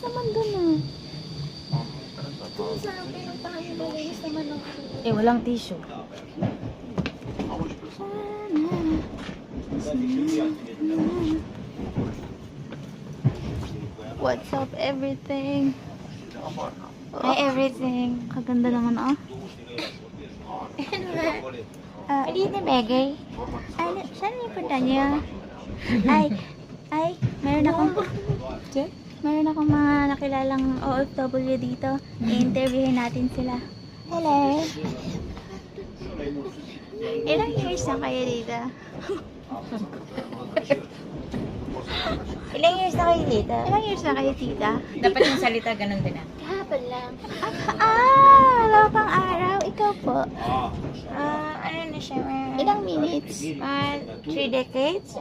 malinis naman dun ah. Sa pinuntahan mo, malinis naman ang Eh, walang tissue. What's up, everything? Hi, everything. Kaganda naman, oh. Hindi na bagay. Ano, saan yung punta niya? Meron akong mga nakilalang OFW dito. I-interviewin natin sila. Hello. Ilang years na kayo dito? Ilang years na kayo dito? Ilang years na kayo, tita? Dapat yung salita ganun din ah. Kahapon lang. Wala pang araw. Ikaw po. Ano na siya? Ilang minutes? 3 decades?